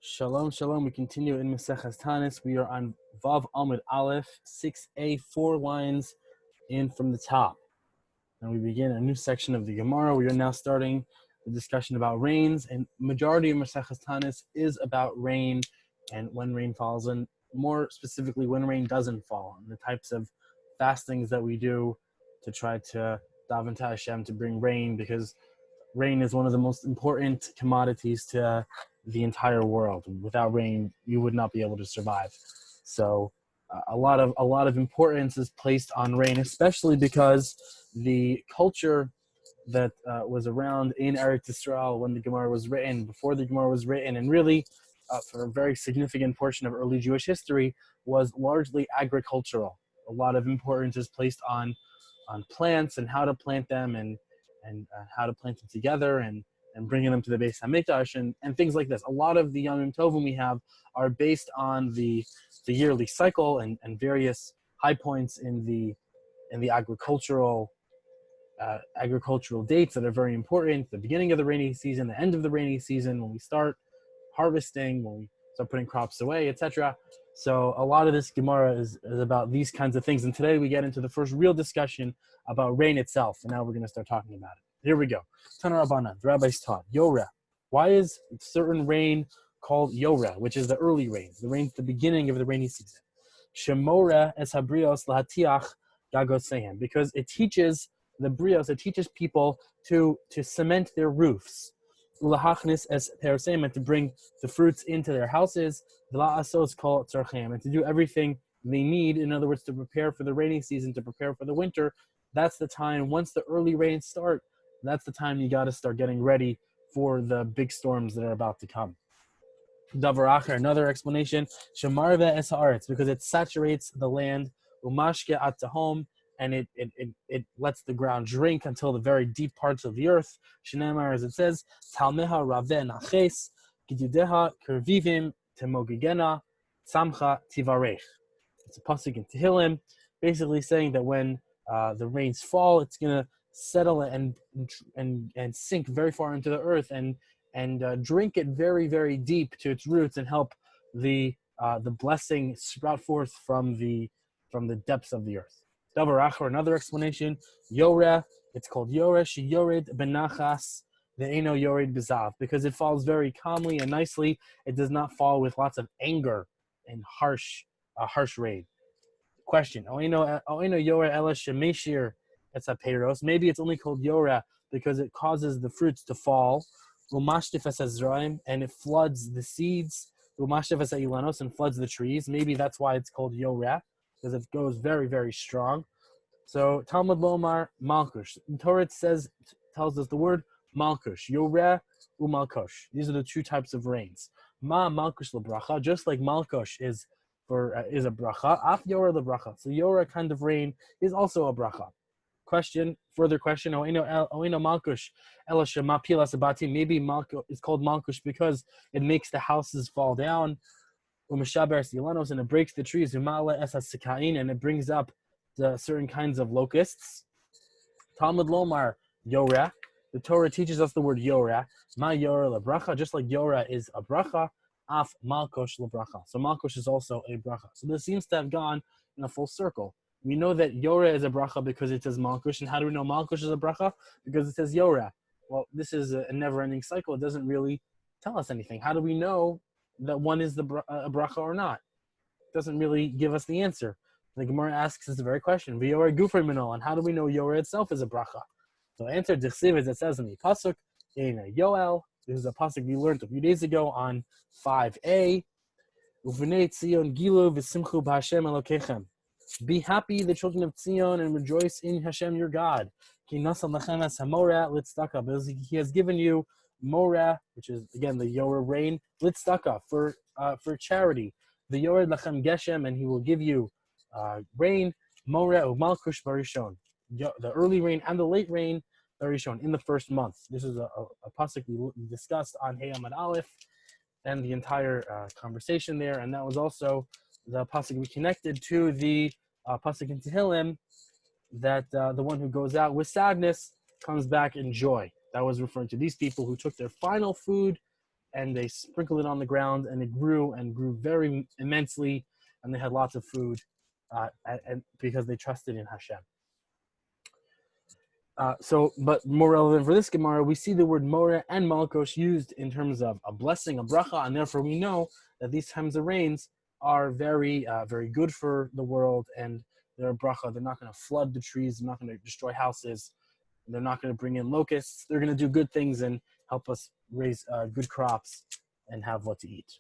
Shalom, shalom. We continue in Maseches Taanis. We are on Vav Amud Aleph, 6a, 4 lines in from the top. And we begin a new section of the Gemara. We are now starting the discussion about rains, and majority of Maseches Taanis is about rain and when rain falls, and more specifically when rain doesn't fall, and the types of fastings that we do to try to daven to Hashem to bring rain, because rain is one of the most important commodities to the entire world. Without rain, you would not be able to survive. So a lot of importance is placed on rain, especially because the culture that was around in Eretz Yisrael when the Gemara was written, before the Gemara was written, and really for a very significant portion of early Jewish history, was largely agricultural. A lot of importance is placed on plants and how to plant them, and how to plant them together, and bringing them to the Beis Hamikdash, and things like this. A lot of the Yom Tovim we have are based on the yearly cycle and various high points in the agricultural dates that are very important. The beginning of the rainy season, the end of the rainy season, when we start harvesting, when we start putting crops away, etc. So a lot of this Gemara is about these kinds of things. And today we get into the first real discussion about rain itself. And now we're going to start talking about it. Here we go. Tana Rabbanan, the rabbis taught, Yoreh. Why is certain rain called Yoreh, which is the early rains, the rains at the beginning of the rainy season? Shemoreh es habrios lahatiach gagosehem, because it teaches the brios, it teaches people to cement their roofs. Ulahachnis es peroseim, and to bring the fruits into their houses. V'la'asos kol tzarchem, and to do everything they need, in other words, to prepare for the rainy season, to prepare for the winter. That's the time, once the early rains start, that's the time you got to start getting ready for the big storms that are about to come. Davar acher, another explanation, shemarve es haaretz, because it saturates the land, umashke at tahom, and it lets the ground drink until the very deep parts of the earth. Shneimar, as it says, talmeha raveh naches, gidudeha kervivim temogigena, samcha tivarech. It's a pasuk in Tehillim, basically saying that when the rains fall, it's going to settle and sink very far into the earth and drink it very, very deep to its roots, and help the blessing sprout forth from the depths of the earth. Davar acher, another explanation, Yoreh, it's called Yoreh sheyored benachas ve'eno yored bezav, because it falls very calmly and nicely. It does not fall with lots of anger and harsh rain. Question, Oeno Yoreh ela shemeshir etz hapeiros, maybe it's only called Yoreh because it causes the fruits to fall, umashtif es hazraim, and it floods the seeds, umashtif es hailanos, and floods the trees. Maybe that's why it's called Yoreh, because it goes very, very strong. So Talmud Lomar Malkush. The Torah tells us the word Malkush, Yoreh umalkush. These are the two types of rains. Ma Malkush lebracha, just like Malkush is a bracha. Af Yoreh lebracha. So Yoreh kind of rain is also a bracha. Further question. Oino Malkush ela shema pilas abati. Maybe Malkush is called Malkush because it makes the houses fall down. U'mishaber silanos, and it breaks the trees. Umala es hasikain, and it brings up the certain kinds of locusts. Talmud Lomar Yoreh. The Torah teaches us the word Yoreh. Ma Yoreh lebracha, just like Yoreh is a bracha. Af Malkush lebracha. So Malkush is also a bracha. So this seems to have gone in a full circle. We know that Yoreh is a bracha because it says Malkush. And how do we know Malkush is a bracha? Because it says Yoreh. Well, this is a never-ending cycle. It doesn't really tell us anything. How do we know that one is a bracha or not? It doesn't really give us the answer. The Gemara asks us the very question, V'yoreh gufrei mino, and how do we know Yoreh itself is a bracha? So answer, D'chsiv, as it says in the pasuk, Eina Yoel. This is a pasuk we learned a few days ago on 5a. Uvnei Tzion gilu v'simchu b'Hashem Elokechem. Be happy, the children of Tzion, and rejoice in Hashem your God. Ki nasan lechem es hamoreh litzdaka, because He has given you moreh, which is again the Yoreh rain, litzdaka, for charity. The Yored lachem geshem, and He will give you rain. Moreh u'malkush barishon, the early rain and the late rain barishon, in the first month. This is a pasuk we discussed on Hey Amud Aleph, and the entire conversation there, and that was also the pasuk we connected to the pasuk in Tehillim, that the one who goes out with sadness comes back in joy. That was referring to these people who took their final food and they sprinkled it on the ground, and it grew very immensely, and they had lots of food, and because they trusted in Hashem. But more relevant for this Gemara, we see the word Moreh and Malkosh used in terms of a blessing, a bracha, and therefore we know that these times of rains are very, very good for the world, and they're a bracha. They're not going to flood the trees, they're not going to destroy houses, they're not going to bring in locusts. They're going to do good things and help us raise good crops and have what to eat.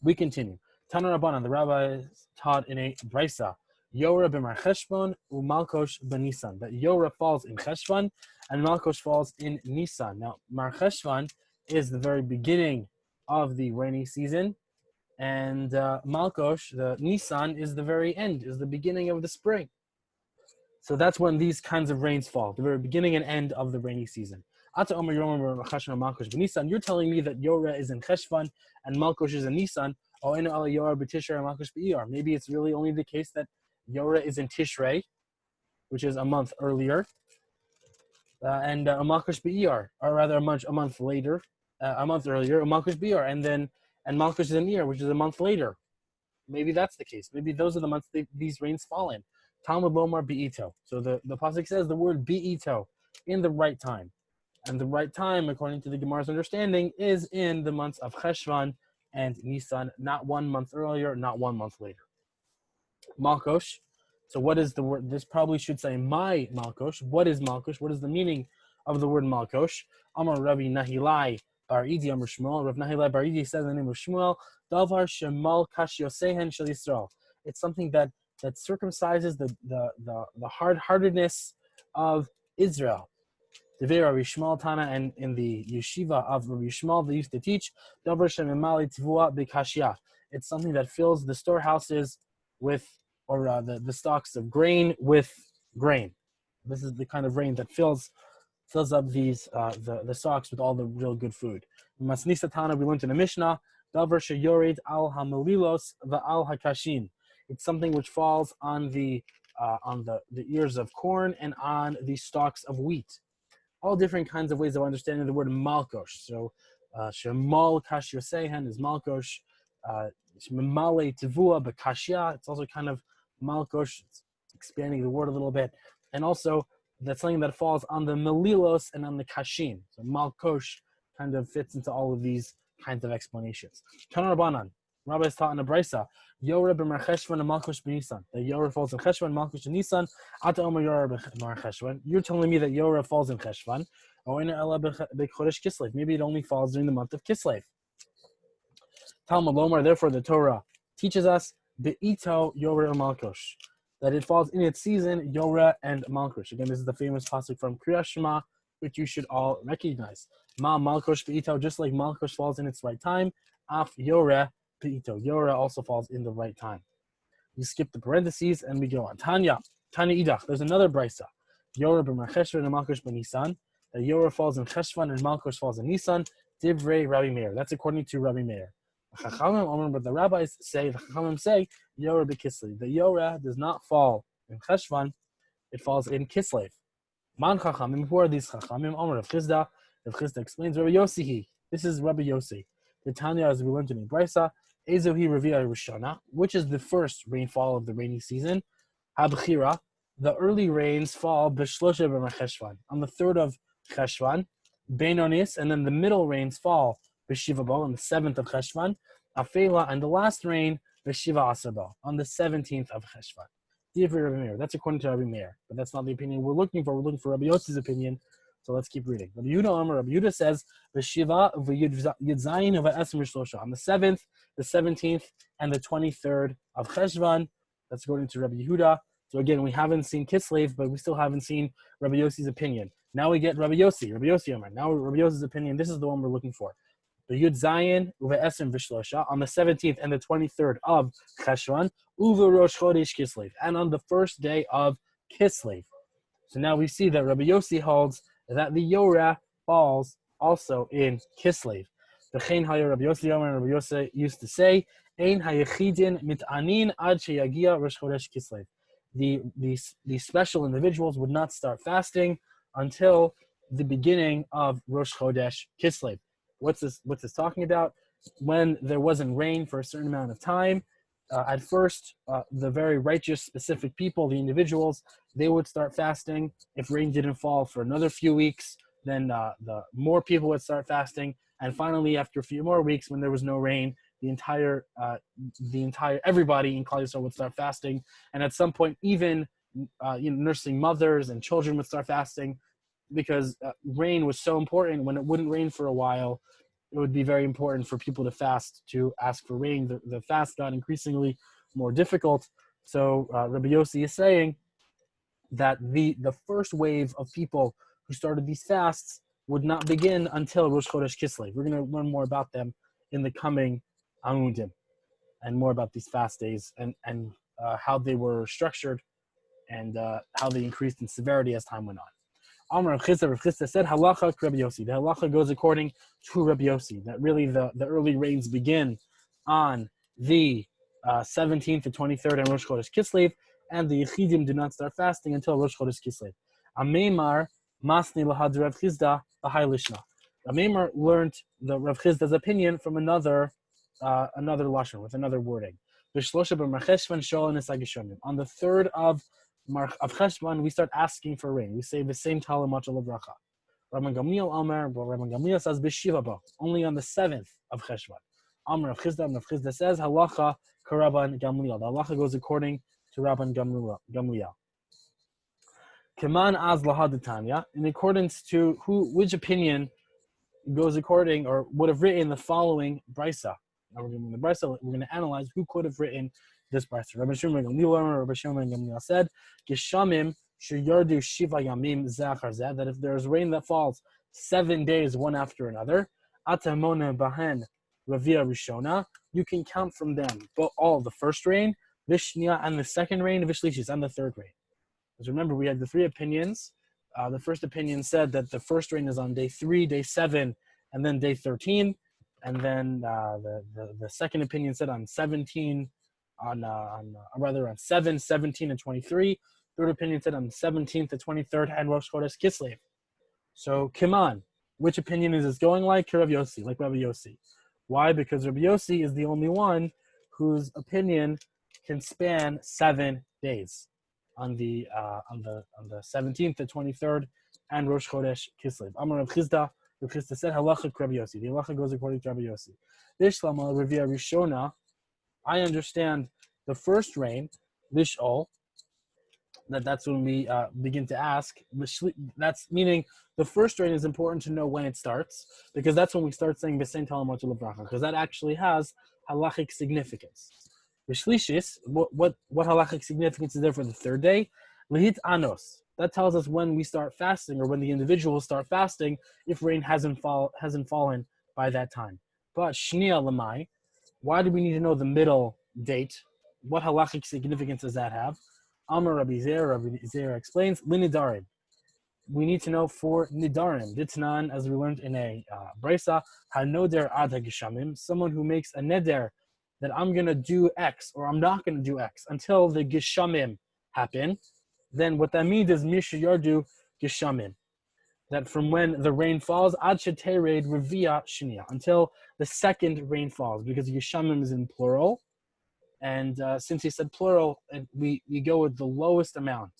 We continue. Tana Rabbanan, the rabbis taught in a brisa, Yorah b'mar Cheshvan u'Malkosh b'Nisan. That Yorah falls in Cheshvan and Malkosh falls in Nisan. Now, Mar Cheshvan is the very beginning of the rainy season, and Malkosh, the Nisan, is the very end, is the beginning of the spring. So that's when these kinds of rains fall, the very beginning and end of the rainy season. You're telling me that Yorah is in Cheshvan and Malkosh is in Nisan. Maybe it's really only the case that Yorah is in Tishrei, which is a month earlier, and Malkosh Be'iyar, or rather a month later, a month earlier, Malkosh Be'iyar, and Malkosh is in Iyar, which is a month later. Maybe that's the case. Maybe those are the months these rains fall in. Talmud Lomar Be'ito. So the pasuk says the word Be'ito, in the right time. And the right time, according to the Gemara's understanding, is in the months of Cheshvan and Nisan, not 1 month earlier, not 1 month later. Malkosh. So what is the word? This probably should say my Malkosh. What is Malkosh? What is the meaning of the word Malkosh? Amar Rabbi Nahilai Bar Idi Amar Shmuel. Rabbi Nahilai Bar Idi says in the name of Shmuel, Davar Shemal Kash Yosehen Shel Yisrael. It's something that circumcises the hard-heartedness of Israel. Devei Rabbi Shmuel Tana, and in the yeshiva of Rabbi Shmuel, they used to teach Davar Shemimali Tvua B'Kashya. It's something that fills the storehouses with, or the stocks of grain with grain. This is the kind of rain that fills up these the stocks with all the real good food. Masnisa Tana, we learned in the Mishnah, Davar Sheyored Al Hamalilos Va'al Hakashin. It's something which falls on the ears of corn and on the stalks of wheat. All different kinds of ways of understanding the word Malkosh. So, Shemal Kash Yosehen is Malkosh. Shemale Tivua B'Kashya. It's also kind of Malkosh, it's expanding the word a little bit. And also, that's something that falls on the Melilos and on the Kashin. So Malkosh kind of fits into all of these kinds of explanations. Tana Rabbanan, rabbis taught in a brisa, Yorah b'mar Cheshvan and Malkosh b'Nisan. The Yorah falls in Cheshvan, Malkosh in Nisan. Ata Omer Yorah b'mar Cheshvan. You're telling me that Yorah falls in Cheshvan. Maybe it only falls during the month of Kislev. Talmud Lomar, therefore the Torah teaches us Be'ito Yorah and Malkosh, that it falls in its season, Yorah and Malkosh. Again, this is the famous pasuk from Kriyas Shema, which you should all recognize. Ma Malkosh Be'ito, just like Malkosh falls in its right time, Af Yorah Be'ito. Yorah also falls in the right time. We skip the parentheses and we go on. Tanya Idach, there's another brisa. Yorah b'mar Cheshvan and Malkosh b'Nisan. That Yorah falls in Cheshvan and Malkosh falls in Nisan. Divrei Rabbi Meir. That's according to Rabbi Meir. But the rabbis say, the Chachamim say, Yorah b'Kislev. The Yorah does not fall in Cheshvan, it falls in Kislev. Man Chachamim, who are these Chachamim? Omer of Chisda. Rav Chisda explains, Rabbi Yossi. This is Rabbi Yossi. The Tanya, as we learned in the Brisa, Ezohi Revi'ah Rishona, which is the first rainfall of the rainy season. Habchira, the early rains fall B'Shlosha b'mar Cheshvan, on the 3rd of Cheshvan. Beinonis, and then the middle rains fall B'Shiva Bo, on the 7th of Cheshvan. Afela, and the last rain B'Shiva Asar Bo, on the 17th of Cheshvan. Divrei Rabbi Meir. That's according to Rabbi Meir, but that's not the opinion we're looking for. We're looking for Rabbi Yossi's opinion. So let's keep reading. Rabbi Yehuda says, V'Shiva v'Yudzayin v'Esrim v'Shlosha, on the 7th, the 17th, and the 23rd of Cheshvan. That's according to Rabbi Yehuda. So again, we haven't seen Kislev, but we still haven't seen Rabbi Yossi's opinion. Now we get Rabbi Yossi Omer. Now Rabbi Yossi's opinion. This is the one we're looking for. The Yud Zayin uve'esrim v'Shlosha, on the 17th and the 23rd of Cheshvan, uve Rosh Chodesh Kislev, and on the first day of Kislev. So now we see that Rabbi Yossi holds that the Yorah falls also in Kislev. The Chen Hayah Rabbi Yossi Omer, Rabbi Yossi used to say, Ein hayechidin mit'anin ad sheyagia Rosh Chodesh Kislev. The special individuals would not start fasting until the beginning of Rosh Chodesh Kislev. What's this talking about? When there wasn't rain for a certain amount of time, at first, the very righteous, specific people, the individuals, they would start fasting. If rain didn't fall for another few weeks, then the more people would start fasting. And finally, after a few more weeks, when there was no rain, the entire everybody in Klal Yisrael would start fasting. And at some point, even nursing mothers and children would start fasting, because rain was so important. When it wouldn't rain for a while, it would be very important for people to fast, to ask for rain. The fast got increasingly more difficult. So Rabbi Yossi is saying that the first wave of people who started these fasts would not begin until Rosh Chodesh Kislev. We're going to learn more about them in the coming Amudim, and more about these fast days and how they were structured, and how they increased in severity as time went on. Amar Rav Chisda said, halacha Rabbi Yossi. The halacha goes according to Rabbi Yossi, that really the early rains begin on the 17th to 23rd and Rosh Chodesh Kislev, and the Yechidim do not start fasting until Rosh Chodesh Kislev. Ameimar masni lahad Rav Chisda b'hai lishna. Ameimar learned the Rav Chisda's opinion from another lashon, with another wording. On the third of Cheshvan, we start asking for rain. We say the same Talam Machal of Bracha. Rabban Gamliel Omer, but Rabban Gamliel says B'Shivabo, only on the 7th of Cheshvan. Amar Rav Chisda says Halacha K'Rabban Gamliel. The halacha goes according to Rabban Gamliel. Keman Az Lahad, in accordance to which opinion goes according, or would have written the following brisa. Now we're going to analyze who could have written this brisa. Rabbi Shimon Gamliel said, Geshamim sheyardu shiva yamim zachar zeh, that if there is rain that falls 7 days one after another, atamona bahen ravia rishona, you can count from them but all the first rain, vishnia and the second rain, vishlishis and the third rain. Because remember, we had the three opinions. The first opinion said that the first rain is on day 3, day 7, and then day 13. And then the second opinion said on 17, on 7, 17, and 23. Third opinion said on 17th to 23rd and Rosh Chodesh Kislev. So Kiman, which opinion is this going like? Rabbi Yossi, like Rabbi Yossi. Why? Because Rabbi Yossi is the only one whose opinion can span 7 days on the 17th to 23rd and Rosh Chodesh Kislev. Amar Rav Chisda. Rav Chisda said, halacha Rabbi Yossi. The halacha goes according to Rabbi Yossi. Bishlama Revia Rishona. I understand the first rain, Bishol, that's when we begin to ask. That's meaning the first rain is important to know when it starts, because that's when we start saying B'Sein Talam Machal Bracha, because that actually has halachic significance. B'Shlishis, what halachic significance is there for the third day? Lihit Anos. That tells us when we start fasting, or when the individuals start fasting, if rain hasn't fallen by that time. But Shnia Lamai, why do we need to know the middle date? What halachic significance does that have? Amar Rabbi Zera explains, Linidarim. We need to know for Nidarim. Ditnan, as we learned in a brisa, Hanoder ad hagishamim, someone who makes a neder that I'm going to do X, or I'm not going to do X, until the gishamim happen. Then what that means is Misha Yardu Gishamim, that from when the rain falls, Ad Shetered Revia Shnia, until the second rain falls, because Gishamim is in plural. And since he said plural, we go with the lowest amount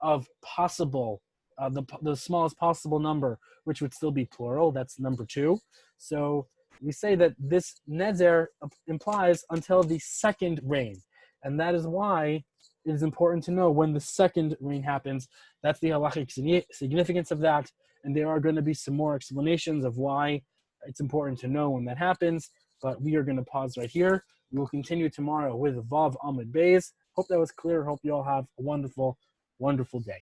of possible, the smallest possible number, which would still be plural. That's number 2. So we say that this neder implies until the second rain. And that is why it is important to know when the second rain happens. That's the halachic significance of that. And there are going to be some more explanations of why it's important to know when that happens. But we are going to pause right here. We will continue tomorrow with Vav Amud Beis. Hope that was clear. Hope you all have a wonderful, wonderful day.